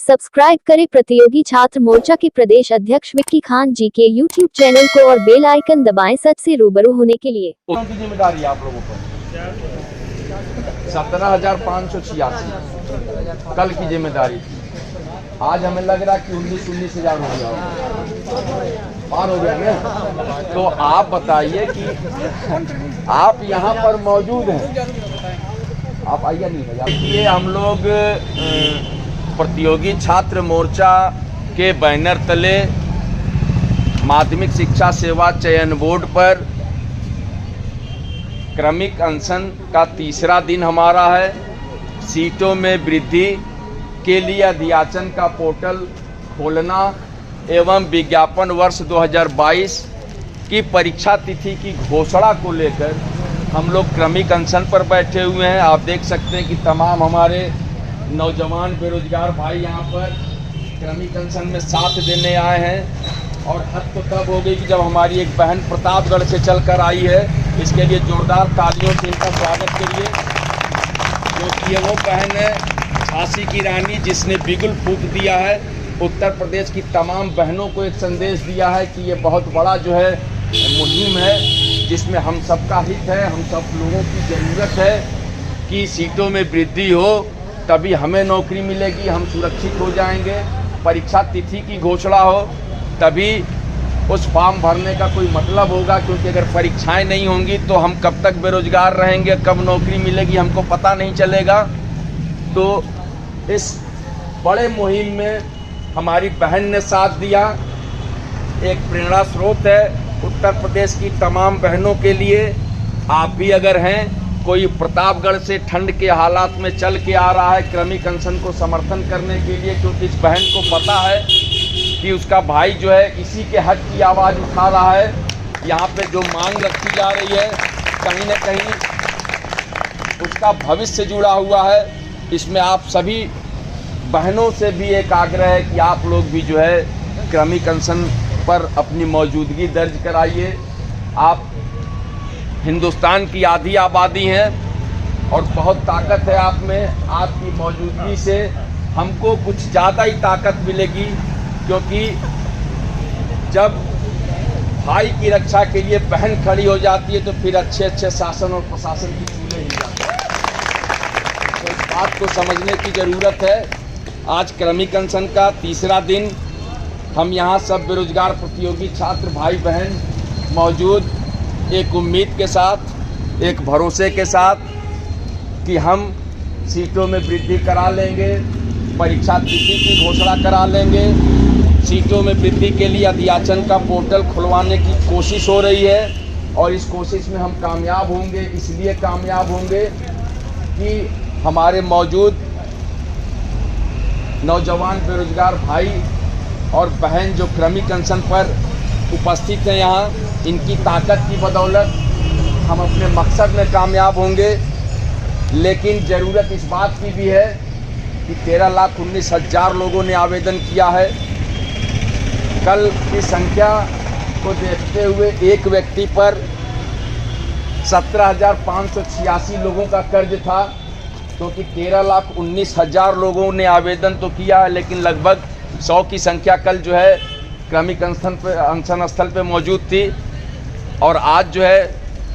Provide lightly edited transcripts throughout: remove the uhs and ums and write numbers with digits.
Subscribe करें प्रतियोगी छात्र मोर्चा के प्रदेश अध्यक्ष विक्की खान जी के यूट्यूब चैनल को और बेल आइकन दबाएं सच से रूबरू होने के लिए। की जिम्मेदारी आप लोगों पर 17,586 कल की जिम्मेदारी थी। आज हमें लग रहा है कि 19,000 हो गया, पार हो गया ना। तो आप बताइए कि आप यहाँ पर मौजूद हैं, आप आइए नहीं ये हम लोग प्रतियोगी छात्र मोर्चा के बैनर तले माध्यमिक शिक्षा सेवा चयन बोर्ड पर क्रमिक अनशन का तीसरा दिन हमारा है। सीटों में वृद्धि के लिए अध्याचन का पोर्टल खोलना एवं विज्ञापन वर्ष 2022 की परीक्षा तिथि की घोषणा को लेकर हम लोग क्रमिक अनशन पर बैठे हुए हैं। आप देख सकते हैं कि तमाम हमारे नौजवान बेरोजगार भाई यहाँ पर क्रमिक अनशन में साथ देने आए हैं। और हद तो तब हो गई कि जब हमारी एक बहन प्रतापगढ़ से चलकर आई है। इसके लिए जोरदार तालियों से इनका स्वागत करिए, क्योंकि ये वो बहन है झांसी की रानी जिसने बिगुल फूंक दिया है। उत्तर प्रदेश की तमाम बहनों को एक संदेश दिया है कि ये बहुत बड़ा जो है मुहिम है जिसमें हम सबका हित है, हम सब लोगों की ज़रूरत है कि सीटों में वृद्धि हो, तभी हमें नौकरी मिलेगी, हम सुरक्षित हो जाएंगे। परीक्षा तिथि की घोषणा हो तभी उस फॉर्म भरने का कोई मतलब होगा, क्योंकि अगर परीक्षाएं नहीं होंगी तो हम कब तक बेरोजगार रहेंगे, कब नौकरी मिलेगी हमको पता नहीं चलेगा। तो इस बड़े मुहिम में हमारी बहन ने साथ दिया, एक प्रेरणा स्रोत है उत्तर प्रदेश की तमाम बहनों के लिए। आप भी अगर हैं, कोई प्रतापगढ़ से ठंड के हालात में चल के आ रहा है क्रमिक अनशन को समर्थन करने के लिए, क्योंकि इस बहन को पता है कि उसका भाई जो है इसी के हक की आवाज़ उठा रहा है। यहाँ पे जो मांग रखी जा रही है कहीं न कहीं उसका भविष्य जुड़ा हुआ है। इसमें आप सभी बहनों से भी एक आग्रह है कि आप लोग भी जो है क्रमिक अनशन पर अपनी मौजूदगी दर्ज कराइए। आप हिंदुस्तान की आधी आबादी हैं और बहुत ताकत है आप में। आपकी मौजूदगी से हमको कुछ ज़्यादा ही ताकत मिलेगी, क्योंकि जब भाई की रक्षा के लिए बहन खड़ी हो जाती है तो फिर अच्छे अच्छे शासन और प्रशासन की चूल्हे हिल जाते हैं। तो इस बात को समझने की ज़रूरत है। आज क्रमिक अनशन का तीसरा दिन हम यहाँ सब बेरोजगार प्रतियोगी छात्र भाई बहन मौजूद, एक उम्मीद के साथ, एक भरोसे के साथ कि हम सीटों में वृद्धि करा लेंगे, परीक्षा तिथि की घोषणा करा लेंगे। सीटों में वृद्धि के लिए अध्याचन का पोर्टल खुलवाने की कोशिश हो रही है और इस कोशिश में हम कामयाब होंगे। इसलिए कामयाब होंगे कि हमारे मौजूद नौजवान बेरोजगार भाई और बहन जो क्रमिक अनशन पर उपस्थित हैं यहाँ, इनकी ताकत की बदौलत हम अपने मकसद में कामयाब होंगे। लेकिन ज़रूरत इस बात की भी है कि 13,19,000 लोगों ने आवेदन किया है। कल की संख्या को देखते हुए एक व्यक्ति पर 17,586 लोगों का कर्ज था, क्योंकि 13,19,000 लोगों ने आवेदन तो किया है, लेकिन लगभग 100 की संख्या कल जो है क्रमिक अनशन स्थल पे मौजूद थी। और आज जो है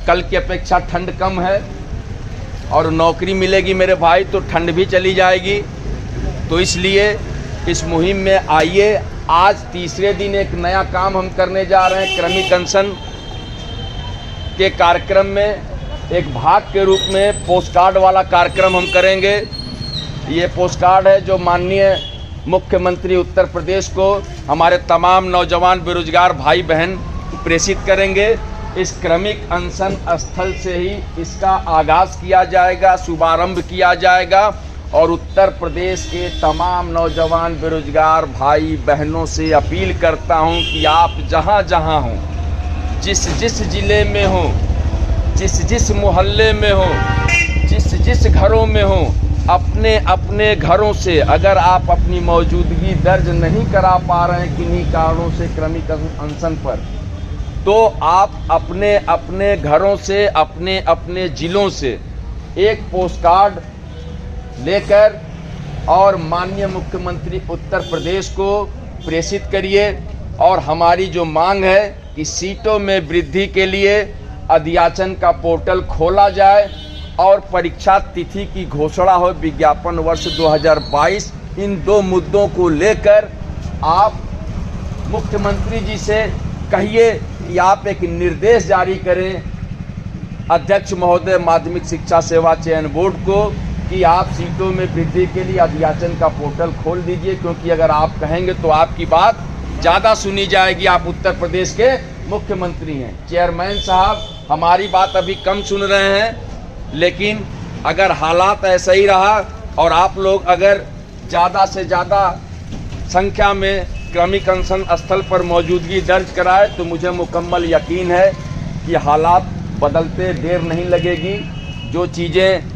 कल की अपेक्षा ठंड कम है और नौकरी मिलेगी मेरे भाई तो ठंड भी चली जाएगी। तो इसलिए इस मुहिम में आइए। आज तीसरे दिन एक नया काम हम करने जा रहे हैं। क्रमिक अनशन के कार्यक्रम में एक भाग के रूप में पोस्ट कार्ड वाला कार्यक्रम हम करेंगे। ये पोस्ट कार्ड है जो माननीय मुख्यमंत्री उत्तर प्रदेश को हमारे तमाम नौजवान बेरोजगार भाई बहन प्रेषित करेंगे। इस क्रमिक अनशन स्थल से ही इसका आगाज़ किया जाएगा, शुभारंभ किया जाएगा। और उत्तर प्रदेश के तमाम नौजवान बेरोजगार भाई बहनों से अपील करता हूं कि आप जहां जहां हों, जिस जिस ज़िले में हो, जिस जिस मोहल्ले में हो, जिस जिस घरों में हो, अपने अपने घरों से अगर आप अपनी मौजूदगी दर्ज नहीं करा पा रहे हैं किन्हीं कारणों से क्रमिक अनशन पर, तो आप अपने अपने घरों से, अपने अपने ज़िलों से एक पोस्ट कार्ड लेकर और माननीय मुख्यमंत्री उत्तर प्रदेश को प्रेषित करिए और हमारी जो मांग है कि सीटों में वृद्धि के लिए अध्याचन का पोर्टल खोला जाए और परीक्षा तिथि की घोषणा हो विज्ञापन वर्ष 2022। इन दो मुद्दों को लेकर आप मुख्यमंत्री जी से कहिए कि आप एक निर्देश जारी करें अध्यक्ष महोदय माध्यमिक शिक्षा सेवा चयन बोर्ड को कि आप सीटों में वृद्धि के लिए अध्याचन का पोर्टल खोल दीजिए, क्योंकि अगर आप कहेंगे तो आपकी बात ज़्यादा सुनी जाएगी। आप उत्तर प्रदेश के मुख्यमंत्री हैं। चेयरमैन साहब हमारी बात अभी कम सुन रहे हैं, लेकिन अगर हालात ऐसा ही रहा और आप लोग अगर ज़्यादा से ज़्यादा संख्या में क्रमिक अनशन स्थल पर मौजूदगी दर्ज कराए तो मुझे मुकम्मल यकीन है कि हालात बदलते देर नहीं लगेगी। जो चीज़ें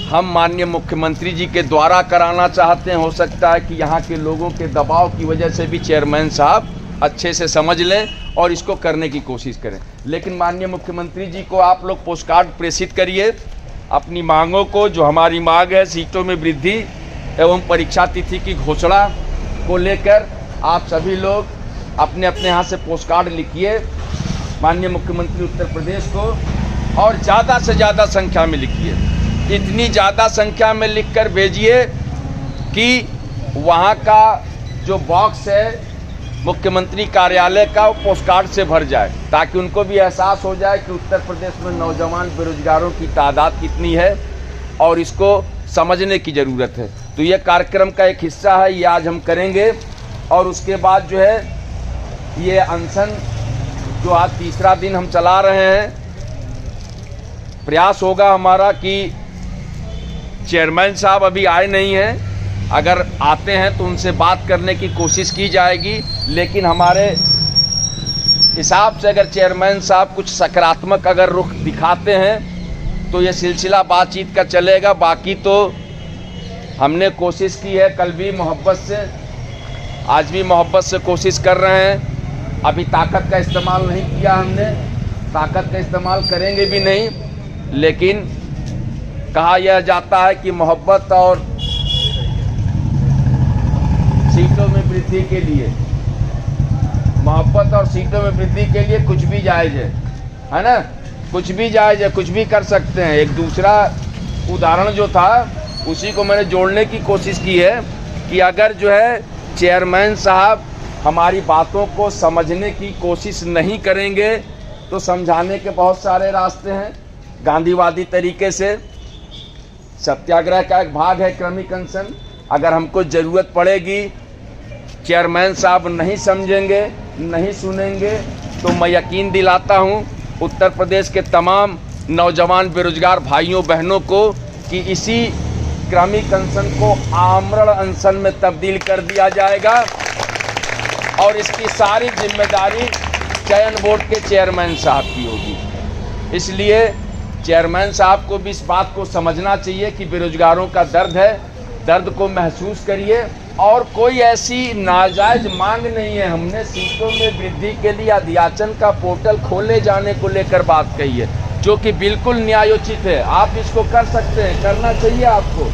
हम माननीय मुख्यमंत्री जी के द्वारा कराना चाहते हैं, हो सकता है कि यहाँ के लोगों के दबाव की वजह से भी चेयरमैन साहब अच्छे से समझ लें और इसको करने की कोशिश करें। लेकिन माननीय मुख्यमंत्री जी को आप लोग पोस्टकार्ड प्रेषित करिए अपनी मांगों को। जो हमारी मांग है सीटों में वृद्धि एवं परीक्षा तिथि की घोषणा को लेकर आप सभी लोग अपने अपने यहाँ से पोस्टकार्ड लिखिए माननीय मुख्यमंत्री उत्तर प्रदेश को, और ज़्यादा से ज़्यादा संख्या में लिखिए। इतनी ज़्यादा संख्या में लिखकर भेजिए कि वहाँ का जो बॉक्स है मुख्यमंत्री कार्यालय का वो पोस्टकार्ड से भर जाए, ताकि उनको भी एहसास हो जाए कि उत्तर प्रदेश में नौजवान बेरोजगारों की तादाद कितनी है और इसको समझने की ज़रूरत है। तो ये कार्यक्रम का एक हिस्सा है, ये आज हम करेंगे। और उसके बाद जो है ये अनशन जो आज तीसरा दिन हम चला रहे हैं, प्रयास होगा हमारा कि चेयरमैन साहब अभी आए नहीं हैं, अगर आते हैं तो उनसे बात करने की कोशिश की जाएगी। लेकिन हमारे हिसाब से अगर चेयरमैन साहब कुछ सकारात्मक अगर रुख दिखाते हैं तो ये सिलसिला बातचीत का चलेगा। बाकी तो हमने कोशिश की है, कल भी मोहब्बत से, आज भी मोहब्बत से कोशिश कर रहे हैं। अभी ताकत का इस्तेमाल नहीं किया हमने, ताकत का इस्तेमाल करेंगे भी नहीं। लेकिन कहा यह जाता है कि मोहब्बत और सीटों में वृद्धि के लिए, मोहब्बत और सीटों में वृद्धि के लिए कुछ भी जायज़ है ना, कुछ भी जायज़ है, कुछ भी कर सकते हैं। एक दूसरा उदाहरण जो था उसी को मैंने जोड़ने की कोशिश की है कि अगर जो है चेयरमैन साहब हमारी बातों को समझने की कोशिश नहीं करेंगे तो समझाने के बहुत सारे रास्ते हैं। गांधीवादी तरीके से सत्याग्रह का एक भाग है क्रमिक अनशन। अगर हमको ज़रूरत पड़ेगी, चेयरमैन साहब नहीं समझेंगे, नहीं सुनेंगे, तो मैं यकीन दिलाता हूँ उत्तर प्रदेश के तमाम नौजवान बेरोजगार भाइयों बहनों को कि इसी क्रमिक अनशन को आमरण अनशन में तब्दील कर दिया जाएगा और इसकी सारी जिम्मेदारी चयन बोर्ड के चेयरमैन साहब की होगी। इसलिए चेयरमैन साहब को भी इस बात को समझना चाहिए कि बेरोजगारों का दर्द है, दर्द को महसूस करिए। और कोई ऐसी नाजायज मांग नहीं है। हमने सीटों में वृद्धि के लिए अध्याचन का पोर्टल खोले जाने को लेकर बात कही है, जो कि बिल्कुल न्यायोचित है। आप इसको कर सकते हैं, करना चाहिए आपको,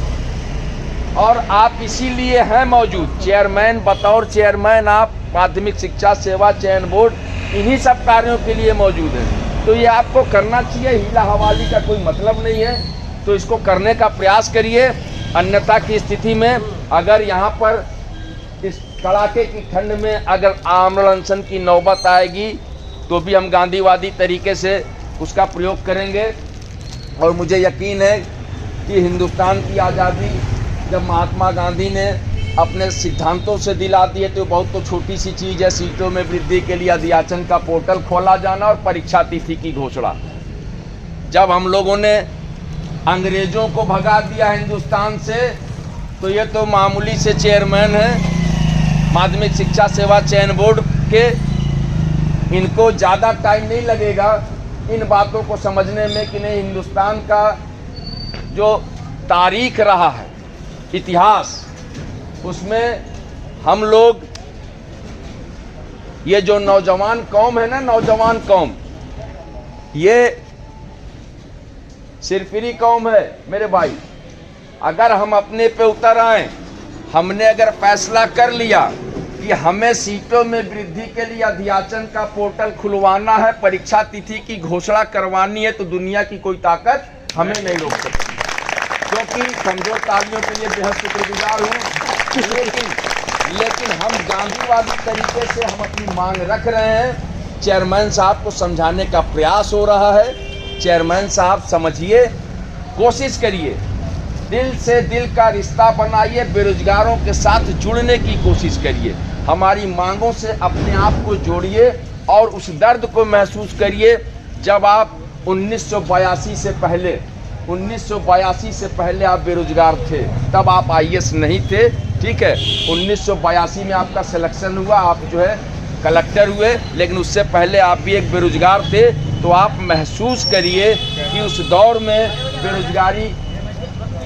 और आप इसीलिए हैं मौजूद। चेयरमैन, बतौर चेयरमैन आप माध्यमिक शिक्षा सेवा चयन बोर्ड इन्हीं सब कार्यों के लिए मौजूद है। तो ये आपको करना चाहिए, हीला हवाली का कोई मतलब नहीं है। तो इसको करने का प्रयास करिए, अन्यथा की स्थिति में अगर यहाँ पर इस कड़ाके की ठंड में अगर आमरण अनशन की नौबत आएगी तो भी हम गांधीवादी तरीके से उसका प्रयोग करेंगे। और मुझे यकीन है कि हिंदुस्तान की आज़ादी जब महात्मा गांधी ने अपने सिद्धांतों से दिला दिए तो बहुत तो छोटी सी चीज़ है सीटों में वृद्धि के लिए अध्याचन का पोर्टल खोला जाना और परीक्षा तिथि की घोषणा। जब हम लोगों ने अंग्रेज़ों को भगा दिया हिंदुस्तान से तो ये तो मामूली से चेयरमैन हैं माध्यमिक शिक्षा सेवा चयन बोर्ड के, इनको ज़्यादा टाइम नहीं लगेगा इन बातों को समझने में कि नहीं, हिंदुस्तान का जो तारीख रहा है, इतिहास, उसमें हम लोग, ये जो नौजवान कौम है ना, नौजवान कौम, ये सिरफिरी कौम है मेरे भाई। अगर हम अपने पे उतर आएँ हमने अगर फैसला कर लिया कि हमें सीटों में वृद्धि के लिए अध्याचन का पोर्टल खुलवाना है, परीक्षा तिथि की घोषणा करवानी है, तो दुनिया की कोई ताकत हमें नहीं रोक सकती। क्योंकि समझो तालियों के लिए बेहद शुक्रगुजार हूँ, लेकिन हम गांधीवादी तरीके से हम अपनी मांग रख रहे हैं। चेयरमैन साहब को समझाने का प्रयास हो रहा है। चेयरमैन साहब समझिए, कोशिश करिए, दिल से दिल का रिश्ता बनाइए, बेरोजगारों के साथ जुड़ने की कोशिश करिए, हमारी मांगों से अपने आप को जोड़िए और उस दर्द को महसूस करिए जब आप 1982 से पहले आप बेरोजगार थे, तब आप आईएएस नहीं थे, ठीक है। 1982 में आपका सिलेक्शन हुआ, आप जो है कलेक्टर हुए, लेकिन उससे पहले आप भी एक बेरोजगार थे। तो आप महसूस करिए कि उस दौर में बेरोजगारी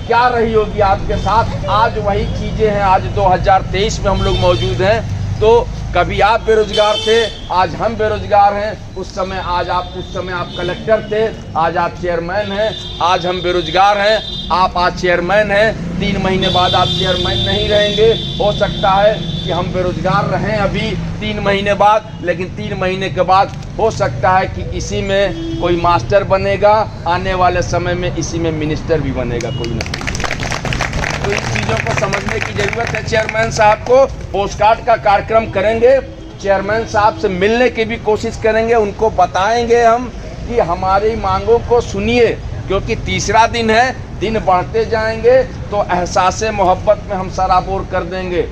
क्या रही होगी आपके साथ। आज वही चीज़ें हैं, आज 2023 में हम लोग मौजूद हैं। तो कभी आप बेरोजगार थे, आज हम बेरोजगार हैं। उस समय आप कलेक्टर थे, आज आप चेयरमैन हैं। आज हम बेरोजगार हैं, आप आज चेयरमैन हैं। 3 महीने बाद आप चेयरमैन नहीं रहेंगे। हो सकता है कि हम बेरोजगार रहें अभी 3 महीने बाद, लेकिन 3 महीने के बाद हो सकता है कि इसी में कोई मास्टर बनेगा, आने वाले समय में इसी में मिनिस्टर भी बनेगा कोई ना। तो इन चीज़ों को समझने की ज़रूरत है। चेयरमैन साहब को पोस्ट कार्ड का कार्यक्रम करेंगे, चेयरमैन साहब से मिलने की भी कोशिश करेंगे, उनको बताएंगे हम कि हमारी मांगों को सुनिए, क्योंकि तीसरा दिन है, दिन बढ़ते जाएंगे तो एहसास मोहब्बत में हम सराबोर कर देंगे।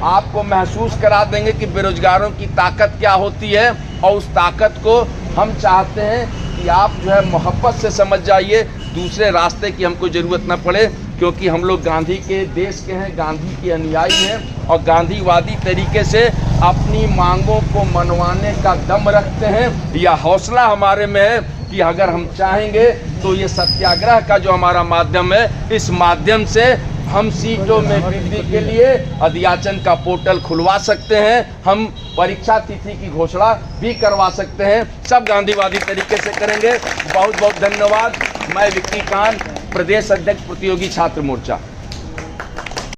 आपको महसूस करा देंगे कि बेरोजगारों की ताकत क्या होती है, और उस ताकत को हम चाहते हैं कि आप जो है मोहब्बत से समझ जाइए, दूसरे रास्ते की हमको ज़रूरत ना पड़े, क्योंकि हम लोग गांधी के देश के हैं, गांधी के अनुयायी हैं और गांधीवादी तरीके से अपनी मांगों को मनवाने का दम रखते हैं। यह हौसला हमारे में है कि अगर हम चाहेंगे तो ये सत्याग्रह का जो हमारा माध्यम है, इस माध्यम से हम सीटों में वृद्धि के लिए अध्याचन का पोर्टल खुलवा सकते हैं, हम परीक्षा तिथि की घोषणा भी करवा सकते हैं। सब गांधीवादी तरीके से करेंगे। बहुत बहुत धन्यवाद। मैं विक्की कान, प्रदेश अध्यक्ष प्रतियोगी छात्र मोर्चा।